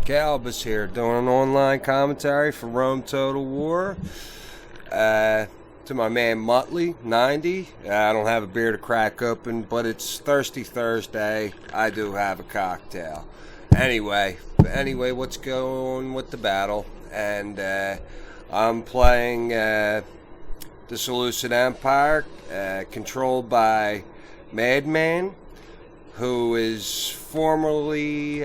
Calibus here, doing an online commentary for Rome Total War. To my man Muttley, 90. I don't have a beer to crack open, but it's Thirsty Thursday. I do have a cocktail. Anyway, what's going on with the battle? And I'm playing the Seleucid Empire, controlled by madMAN, who is formerly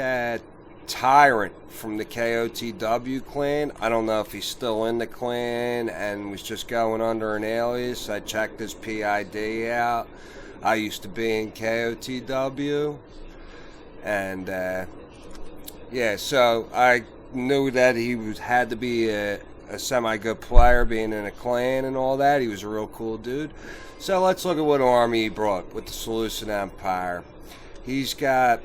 TYRANT from the KoTW clan. I don't know if he's still in the clan and was just going under an alias. I checked his PID out. I used to be in KoTW, and yeah, so I knew that he had to be a semi-good player, being in a clan and all that. He was a real cool dude. So let's look at what army he brought with the Seleucid Empire. He's got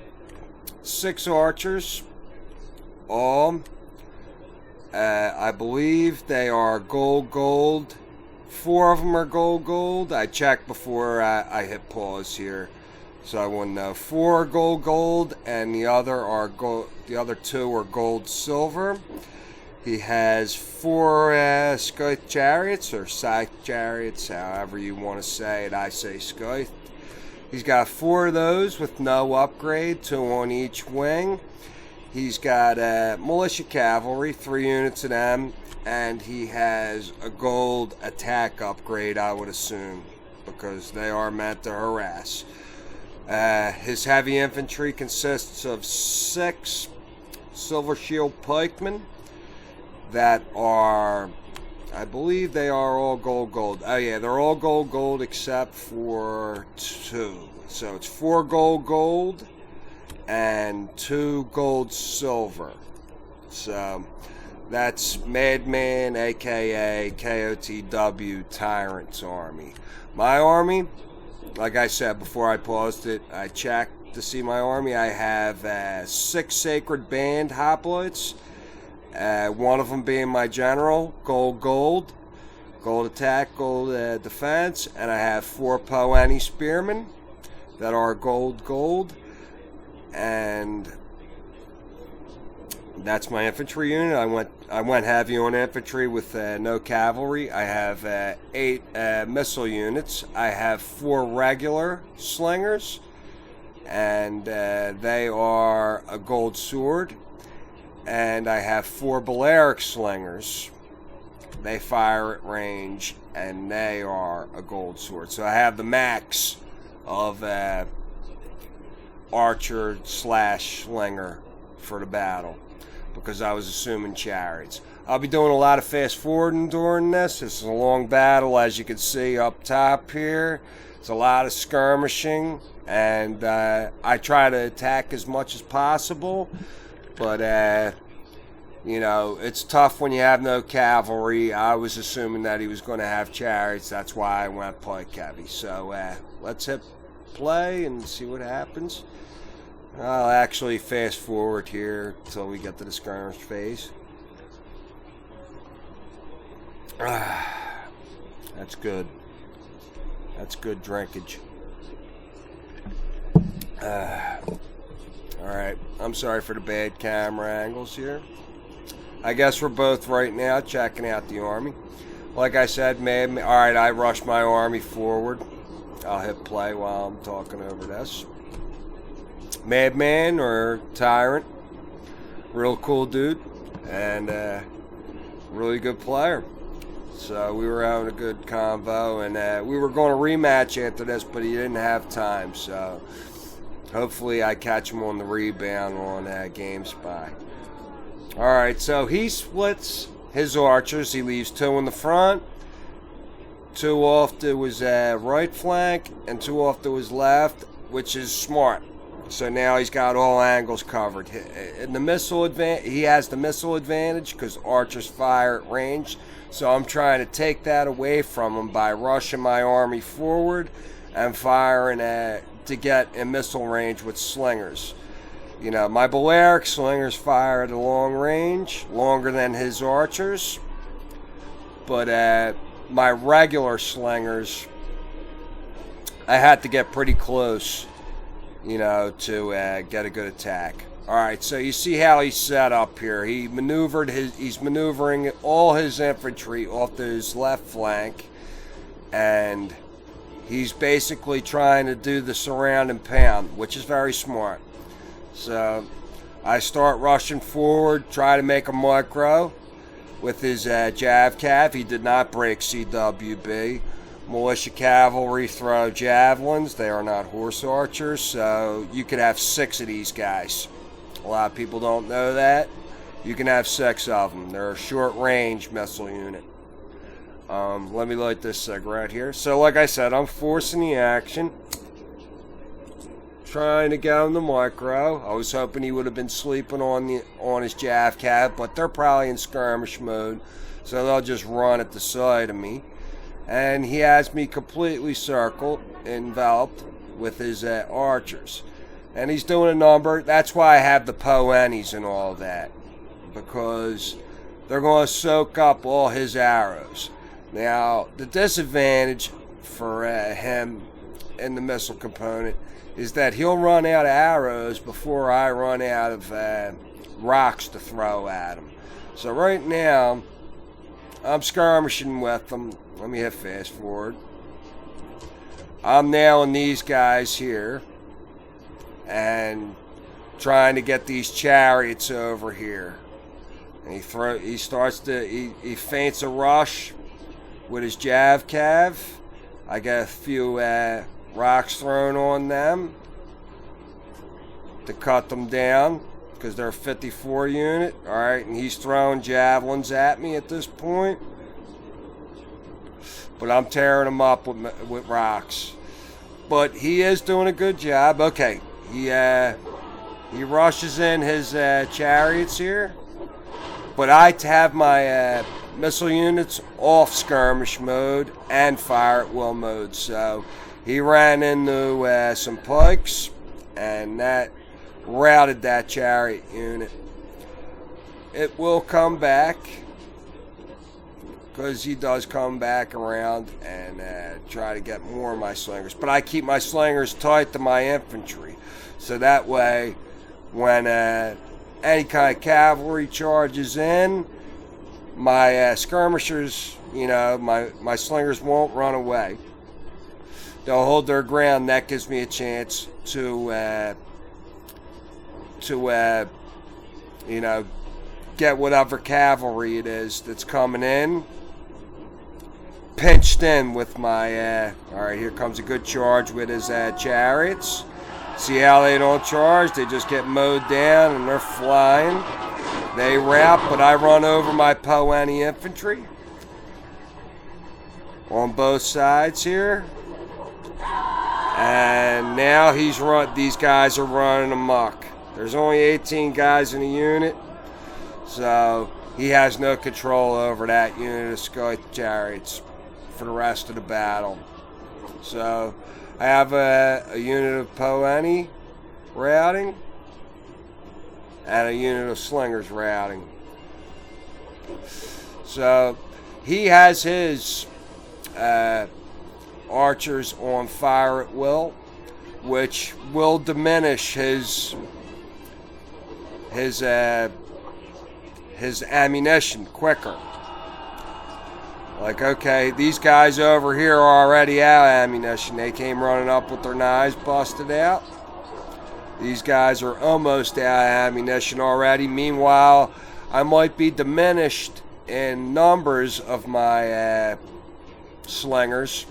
6 archers, all. I believe they are gold. 4 of them are gold. I checked before I hit pause here, so I wouldn't know. 4 are gold, and the other are gold. The other 2 are gold silver. He has 4 scythe chariots, or scythe chariots, however you want to say it. I say scythe. He's got 4 of those with no upgrade, 2 on each wing. He's got militia cavalry, 3 units of them, and he has a gold attack upgrade, I would assume, because they are meant to harass. His heavy infantry consists of 6 silver shield pikemen that are, I believe they are all gold. Oh yeah, they're all gold except for 2. So it's 4 gold and 2 gold silver. So that's madMAN, aka KoTW TYRANT's army. My army, like I said before I paused it, I checked to see my army. I have 6 sacred band hoplites. One of them being my general, gold attack, gold defense, and I have 4 Poeni spearmen that are gold, and that's my infantry unit. I went heavy on infantry with no cavalry. I have 8 missile units. I have 4 regular slingers, and they are a gold sword. And I have 4 Balearic slingers. They fire at range, and they are a gold sword. So I have the max of archer / slinger for the battle, because I was assuming chariots. I'll be doing a lot of fast forwarding during this. This is a long battle, as you can see up top here. It's a lot of skirmishing, and I try to attack as much as possible. But, you know, it's tough when you have no cavalry. I was assuming that he was going to have chariots. That's why I went pike heavy. So, let's hit play and see what happens. I'll actually fast forward here until we get to the skirmish phase. That's good. That's good drinkage. Alright, I'm sorry for the bad camera angles here. I guess we're both right now checking out the army. Like I said, madMAN. Alright, I rushed my army forward. I'll hit play while I'm talking over this. madMAN, or TYRANT. Real cool dude. And really good player. So we were having a good convo. And we were going to rematch after this, but he didn't have time. So hopefully I catch him on the rebound on GameSpy. Alright, so he splits his archers. He leaves 2 in the front, 2 off to his right flank, and 2 off to his left, which is smart. So now he's got all angles covered. In the missile he has the missile advantage because archers fire at range. So I'm trying to take that away from him by rushing my army forward and firing to get in missile range with slingers. You know, my Balearic slingers fire at a long range, longer than his archers. But my regular slingers, I had to get pretty close, you know, to get a good attack. Alright, so you see how he's set up here. He's maneuvering all his infantry off to his left flank, and he's basically trying to do the surround and pound, which is very smart. So I start rushing forward, try to make a micro with his Jav Cav. He did not break CWB. Militia cavalry throw javelins. They are not horse archers, so you could have 6 of these guys. A lot of people don't know that. You can have 6 of them. They're a short-range missile unit. Let me light this cigarette here. So, like I said, I'm forcing the action. Trying to get him the micro. I was hoping he would have been sleeping on his Jav Cav, but they're probably in skirmish mode, so they'll just run at the side of me. And he has me completely circled, enveloped with his archers. And he's doing a number. That's why I have the Poennies and all that, because they're going to soak up all his arrows. Now, the disadvantage for him in the missile component is that he'll run out of arrows before I run out of rocks to throw at him. So right now, I'm skirmishing with them. Let me hit fast forward. I'm nailing these guys here and trying to get these chariots over here. And he feints a rush with his Jav Cav. I got a few rocks thrown on them to cut them down because they're a 54 unit. Alright, and he's throwing javelins at me at this point. But I'm tearing him up with rocks. But he is doing a good job. Okay, he rushes in his chariots here. But I have my missile units off skirmish mode and fire at will mode. So he ran into some pikes, and that routed that chariot unit. It will come back, because he does come back around and try to get more of my slingers. But I keep my slingers tight to my infantry, so that way when any kind of cavalry charges in, my skirmishers, my slingers won't run away. They'll hold their ground. That gives me a chance to get whatever cavalry it is that's coming in pinched in with my alright, here comes a good charge with his chariots. See how they don't charge? They just get mowed down and they're flying. They rout, but I run over my Poenny infantry on both sides here. And now these guys are running amok. There's only 18 guys in a unit, so he has no control over that unit of Scout chariots for the rest of the battle. So I have a unit of Poenny routing and a unit of slingers routing. So he has his archers on fire at will, which will diminish his ammunition quicker. Like, okay, these guys over here are already out of ammunition. They came running up with their knives busted out. These guys are almost out of ammunition already. Meanwhile, I might be diminished in numbers of my slingers,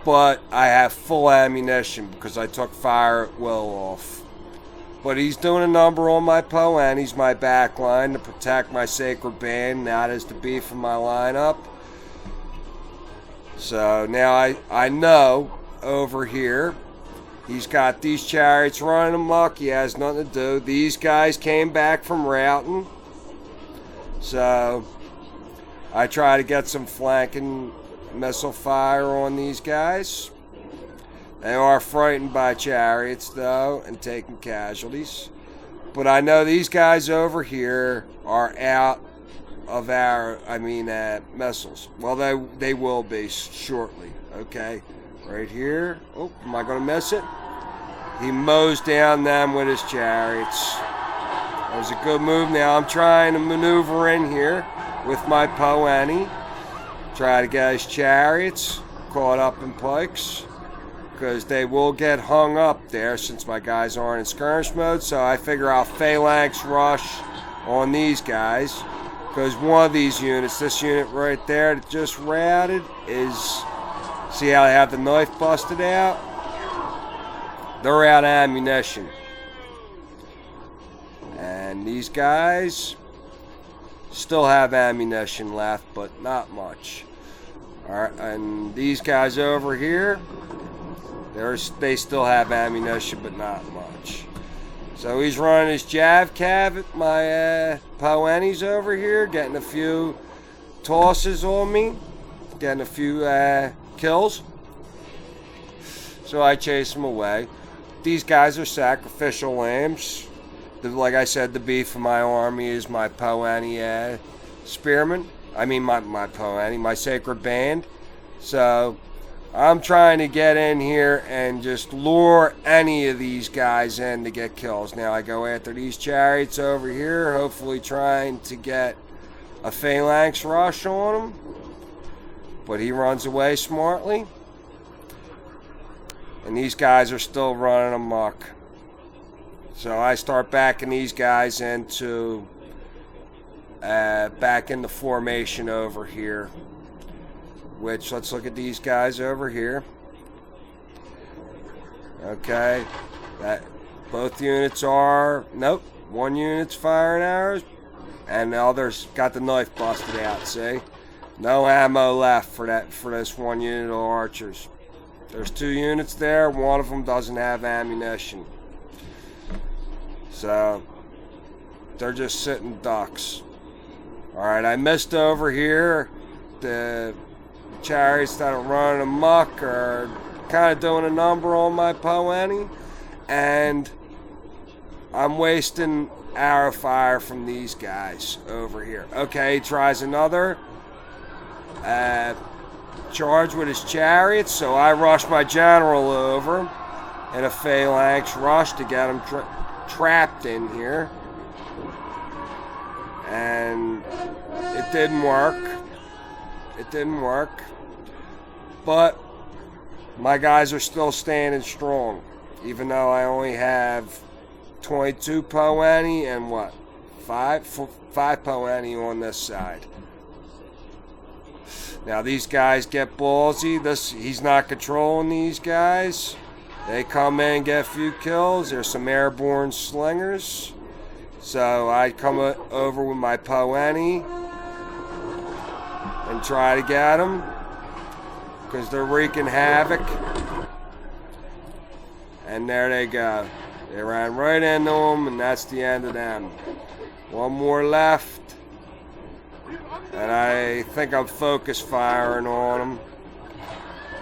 but I have full ammunition because I took fire at will off. But he's doing a number on my Poen. He's my back line to protect my sacred band. That is the beef of my lineup. So now I know over here he's got these chariots running amok. He has nothing to do. These guys came back from routing. So I try to get some flanking missile fire on these guys. They are frightened by chariots, though, and taking casualties. But I know these guys over here are out of missiles. Well, they will be shortly. Okay, right here. Oh, am I going to miss it? He mows down them with his chariots. That was a good move. Now I'm trying to maneuver in here with my poeni. Try to get his chariots caught up in pikes, because they will get hung up there since my guys aren't in skirmish mode. So I figure I'll phalanx rush on these guys, because one of these units, this unit right there that just routed, is, see how they have the knife busted out? They're out of ammunition. And these guys still have ammunition left, but not much. Alright, and these guys over here, they still have ammunition, but not much. So he's running his Jav Cav at my poenis over here, getting a few tosses on me, getting a few kills. So I chase them away. These guys are sacrificial lambs. Like I said, the beef of my army is my poeni spearmen. I mean my poeni, my sacred band. So I'm trying to get in here and just lure any of these guys in to get kills. Now I go after these chariots over here, hopefully trying to get a phalanx rush on him. But he runs away smartly. And these guys are still running amok. So I start backing these guys into back into formation over here. Which, let's look at these guys over here. Okay, that both units are, nope, one unit's firing arrows, and the other's got the knife busted out. See, no ammo left for this one unit of archers. There's two units there. One of them doesn't have ammunition, so they're just sitting ducks. All right, I missed over here. The chariots that are running amok are kind of doing a number on my poeni, and I'm wasting arrow fire from these guys over here. Okay, he tries another charge with his chariots, so I rush my general over in a phalanx rush to get him trapped in here, and it didn't work. It didn't work, but my guys are still standing strong, even though I only have 22 poeni and what, five poeni on this side. Now these guys get ballsy. He's not controlling these guys. They come in and get a few kills. There's some airborne slingers, so I come over with my poeni and try to get them, because they're wreaking havoc. And there they go. They ran right into them, and that's the end of them. One more left, and I think I'm focus firing on him.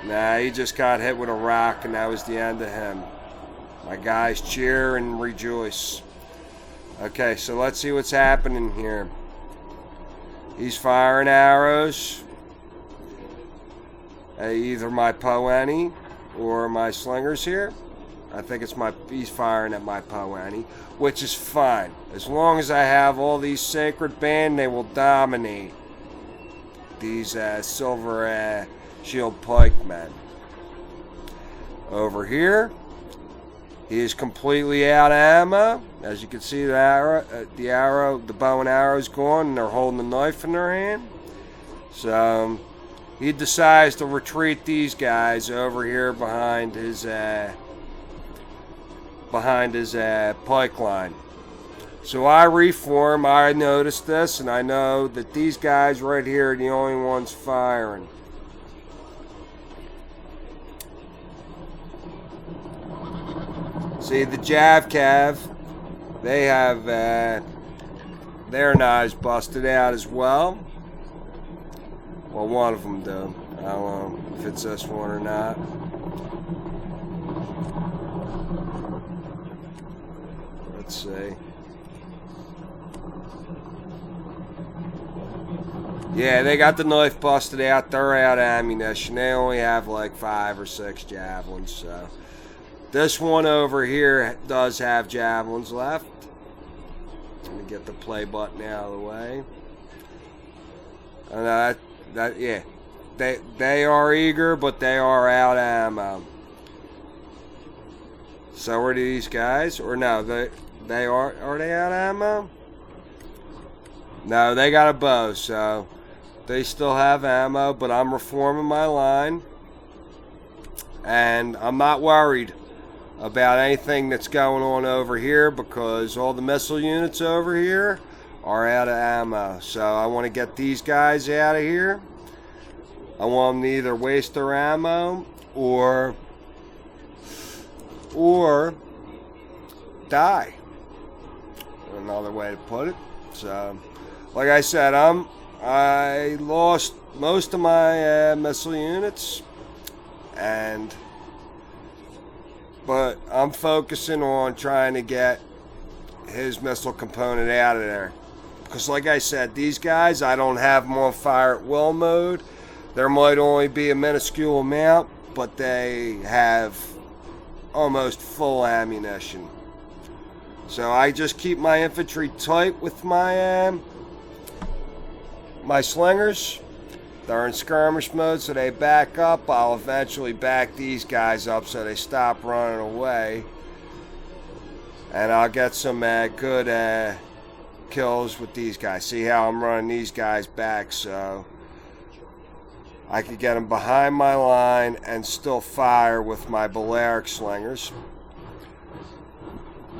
Nah, he just got hit with a rock, and that was the end of him. My guys cheer and rejoice. Okay, so let's see what's happening here. He's firing arrows at either my poeni or my slingers here. I think he's firing at my poeni, which is fine. As long as I have all these sacred band, they will dominate these silver shield pikemen. Over here, he is completely out of ammo. As you can see, the bow and arrow is gone, and they're holding the knife in their hand. So he decides to retreat these guys over here behind his pike line. So I reform. I noticed this, and I know that these guys right here are the only ones firing. See, the Jav Cav, they have their knives busted out as well. Well, one of them do. I don't know if it's this one or not. Let's see. Yeah, they got the knife busted out. They're out of ammunition. They only have like 5 or 6 javelins, so. This one over here does have javelins left. Let me get the play button out of the way. And yeah, they are eager, but they are out of ammo. So are these guys, or no? They are they out of ammo? No, they got a bow, so they still have ammo. But I'm reforming my line, and I'm not worried about anything that's going on over here because all the missile units over here are out of ammo. So I want to get these guys out of here. I want them to either waste their ammo or die. Another way to put it. So, like I said, I lost most of my missile units, but I'm focusing on trying to get his missile component out of there. Because like I said, these guys, I don't have them on fire at will mode. There might only be a minuscule amount, but they have almost full ammunition. So I just keep my infantry tight with my slingers. They're in skirmish mode, so they back up. I'll eventually back these guys up so they stop running away. And I'll get some good kills with these guys. See how I'm running these guys back, so I could get them behind my line and still fire with my Balearic slingers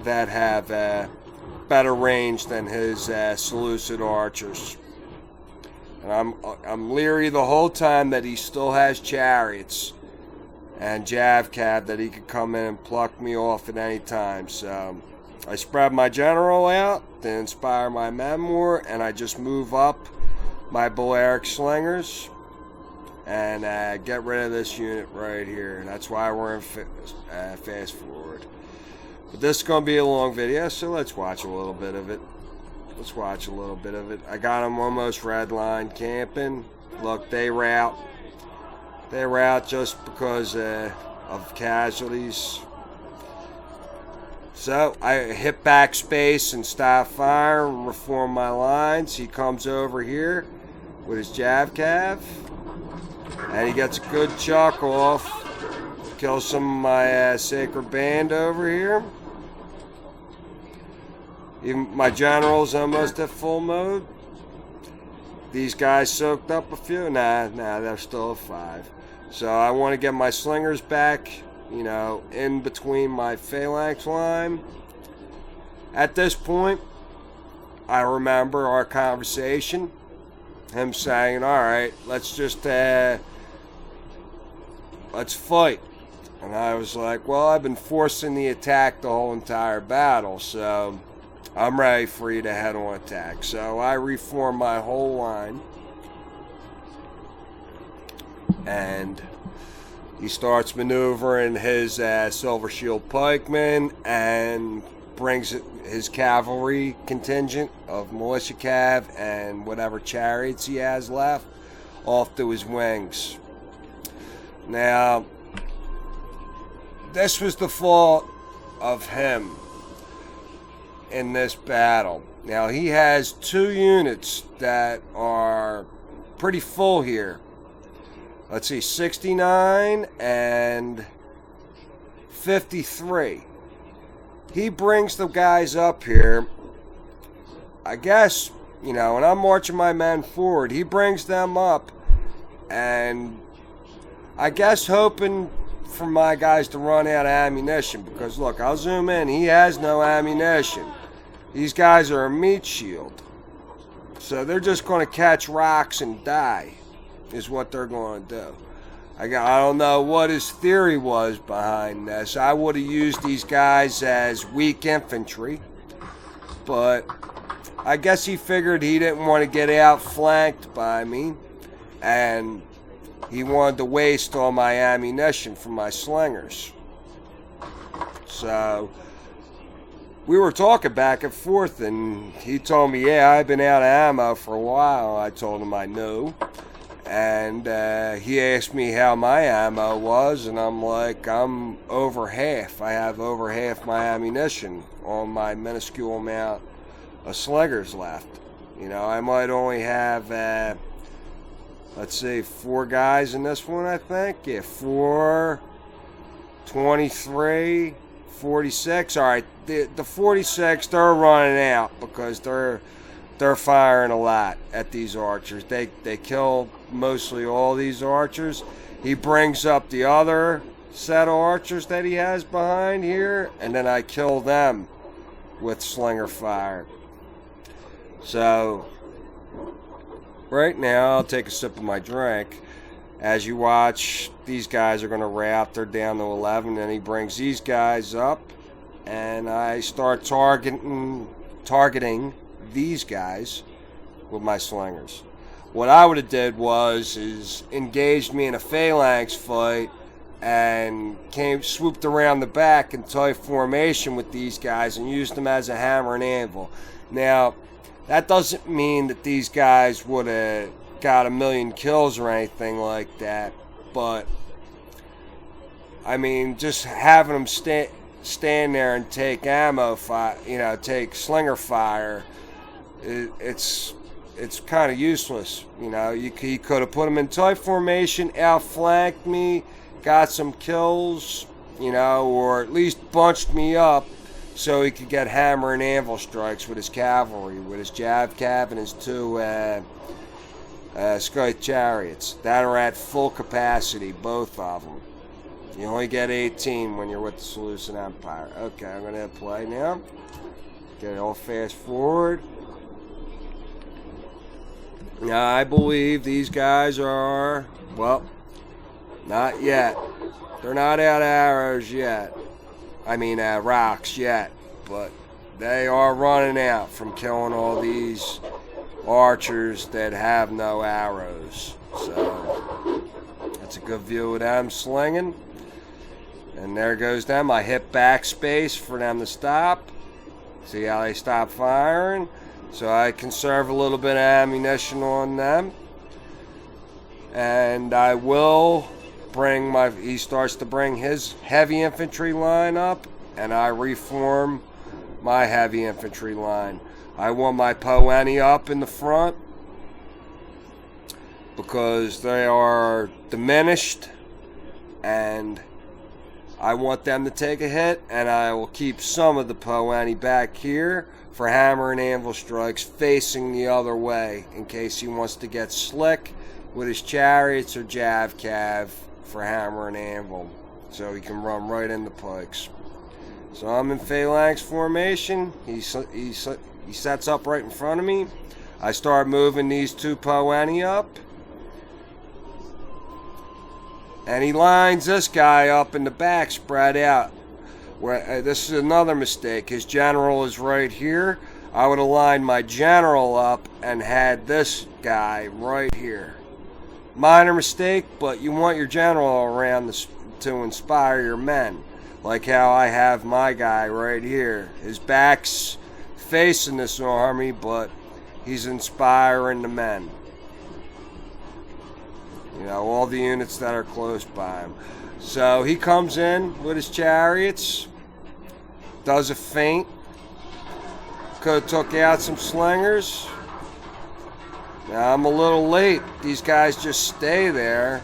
that have better range than his Seleucid archers. And I'm leery the whole time that he still has chariots and Javcav that he could come in and pluck me off at any time. So I spread my general out to inspire my men more, and I just move up my Balearic slingers and get rid of this unit right here. And that's why we're in fast forward. But this is going to be a long video, so let's watch a little bit of it. I got them almost red line camping. Look, they rout just because of casualties. So I hit backspace and stop fire and reform my lines. He comes over here with his Javcav, and he gets a good chuck off. Kills some of my sacred band over here. Even my general's almost at full mode. These guys soaked up a few. Nah, they're still at 5. So I want to get my slingers back, in between my phalanx line. At this point, I remember our conversation. Him saying, alright, let's just, let's fight. And I was like, well, I've been forcing the attack the whole entire battle, so I'm ready for you to head on attack. So I reform my whole line. And he starts maneuvering his Silver Shield pikemen and brings his cavalry contingent of militia cav and whatever chariots he has left off to his wings. Now, this was the fault of him in this battle. Now, he has 2 units that are pretty full here. Let's see, 69 and 53. He brings the guys up here. I guess, when I'm marching my men forward, he brings them up, and I guess hoping for my guys to run out of ammunition, because look, I'll zoom in, he has no ammunition. These guys are a meat shield, so they're just going to catch rocks and die, is what they're going to do. I don't know what his theory was behind this. I would have used these guys as weak infantry, but I guess he figured he didn't want to get outflanked by me, and he wanted to waste all my ammunition from my slingers. So we were talking back and forth, and he told me, yeah, I've been out of ammo for a while. I told him I knew. And he asked me how my ammo was, and I'm like, I'm over half. I have over half my ammunition on my minuscule amount of slingers left. You know, I might only have, let's see, 4 guys in this one, I think. Yeah, 4, 23, 46. All right, the 46, they're running out because they're firing a lot at these archers. They kill mostly all these archers. He brings up the other set of archers that he has behind here, and then I kill them with slinger fire. So right now I'll take a sip of my drink. As you watch, these guys are going to rout. They're down to 11, and he brings these guys up, and I start targeting these guys with my slingers. What I would have did is engaged me in a phalanx fight and swooped around the back in tight formation with these guys and used them as a hammer and anvil. Now, that doesn't mean that these guys would have got 1,000,000 kills or anything like that, but I mean, just having them stand there and take ammo fire, you know, take slinger fire, it's kind of useless. You know, he could have put them in tight formation, outflanked me, got some kills, you know, or at least bunched me up so he could get hammer and anvil strikes with his cavalry, with his jav cav and his 2 scythe chariots that are at full capacity, both of them. You only get 18 when you're with the Seleucid Empire. Okay, I'm going to hit play now. Get it all fast forward. Now, I believe these guys are, well, not yet. They're not out of arrows yet. I mean, rocks yet. But they are running out from killing all these archers that have no arrows. So, that's a good view of them slinging. And there goes them. I hit backspace for them to stop. See how they stop firing? So I conserve a little bit of ammunition on them. And I will bring he starts to bring his heavy infantry line up, and I reform my heavy infantry line. I want my Poeni up in the front because they are diminished, and I want them to take a hit, and I will keep some of the Poeni back here for hammer and anvil strikes facing the other way in case he wants to get slick with his chariots or jav cav for hammer and anvil, so he can run right into pikes. So I'm in phalanx formation. He sets up right in front of me. I start moving these 2 Poeni up, and he lines this guy up in the back, spread out. Where this is another mistake. His general is right here. I would have lined my general up and had this guy right here. Minor mistake, but you want your general around to inspire your men. Like how I have my guy right here. His back's facing this army, but he's inspiring the men. You know, all the units that are close by him. So he comes in with his chariots, does a feint. Could have took out some slingers. Now I'm a little late. These guys just stay there.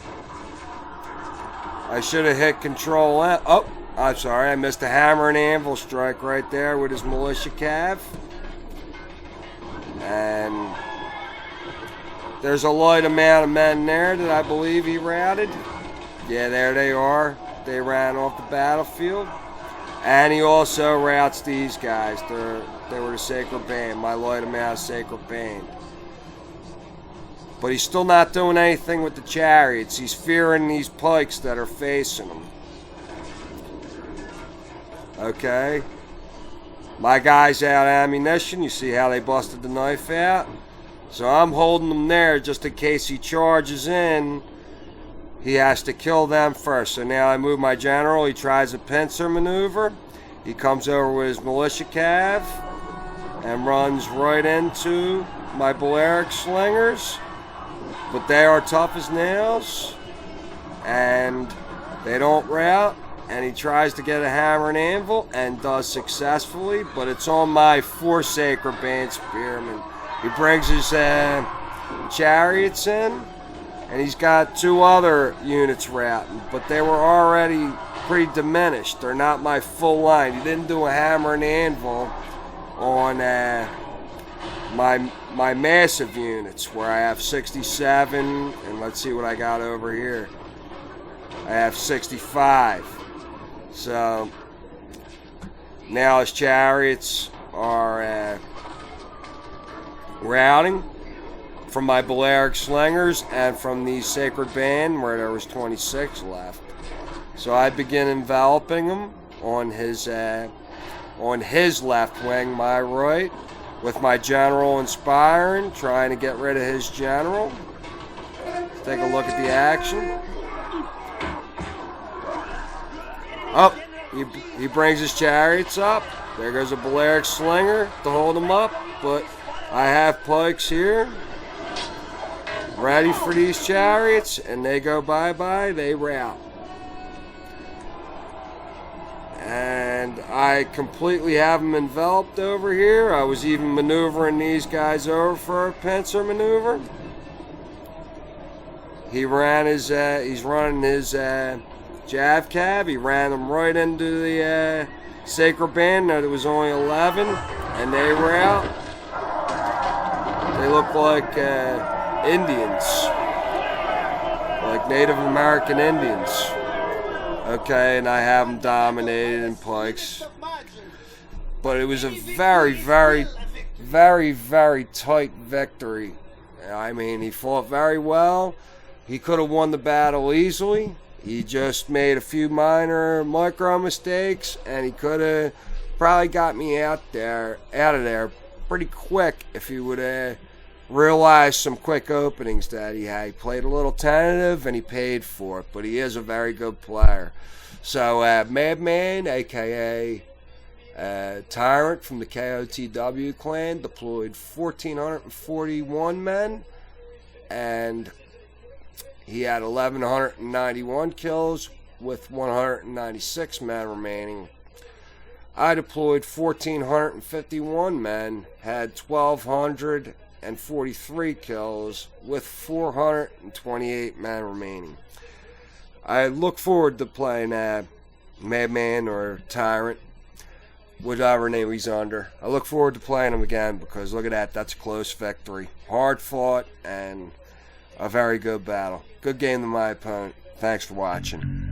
I should have hit Control N. Oh, I'm sorry. I missed a hammer and anvil strike right there with his militia cav. And there's a light amount of men there that I believe he routed. Yeah, there they are. They ran off the battlefield. And he also routs these guys. They were the Sacred Band, my light amount of Sacred Band. But he's still not doing anything with the chariots. He's fearing these pikes that are facing him. Okay. My guy's out of ammunition. You see how they busted the knife out? So I'm holding them there just in case he charges in. He has to kill them first. So now I move my general. He tries a pincer maneuver. He comes over with his militia cav and runs right into my Balearic slingers. But they are tough as nails. And they don't rout. and he tries to get a hammer and anvil and does successfully, but it's on my 4 Sacred Band Spearmen. He brings his chariots in, and he's got 2 other units routing, but they were already pretty diminished. They're not my full line. He didn't do a hammer and anvil on my massive units, where I have 67, and let's see what I got over here. I have 65. So now his chariots are routing from my Balearic Slingers and from the Sacred Band, where there was 26 left. So I begin enveloping him on his left wing, my right, with my general inspiring, trying to get rid of his general. Let's take a look at the action. Oh, he brings his chariots up. There goes a Balearic Slinger to hold him up, but I have pikes here ready for these chariots, and they go bye-bye, they rout. And I completely have them enveloped over here. I was even maneuvering these guys over for a pincer maneuver. He ran his, he's running his Jav Cab. He ran them right into the Sacred Band. Now there was only 11, and they were out. They look like Indians, like Native American Indians. Okay, and I have them dominated in pikes. But it was a very, very, very, very tight victory. I mean, he fought very well. He could have won the battle easily. He just made a few minor micro mistakes, and he could have probably got me out of there pretty quick if he would have realized some quick openings that he had. He played a little tentative, and he paid for it, but he is a very good player. So madMAN, aka Tyrant from the KoTW clan, deployed 1,441 men, and he had 1,191 kills with 196 men remaining. I deployed 1,451 men, had 1,243 kills with 428 men remaining. I look forward to playing madMAN or Tyrant, whatever name he's under. I look forward to playing him again, because look at that, that's a close victory. Hard fought and a very good battle. Good game to my opponent. Thanks for watching.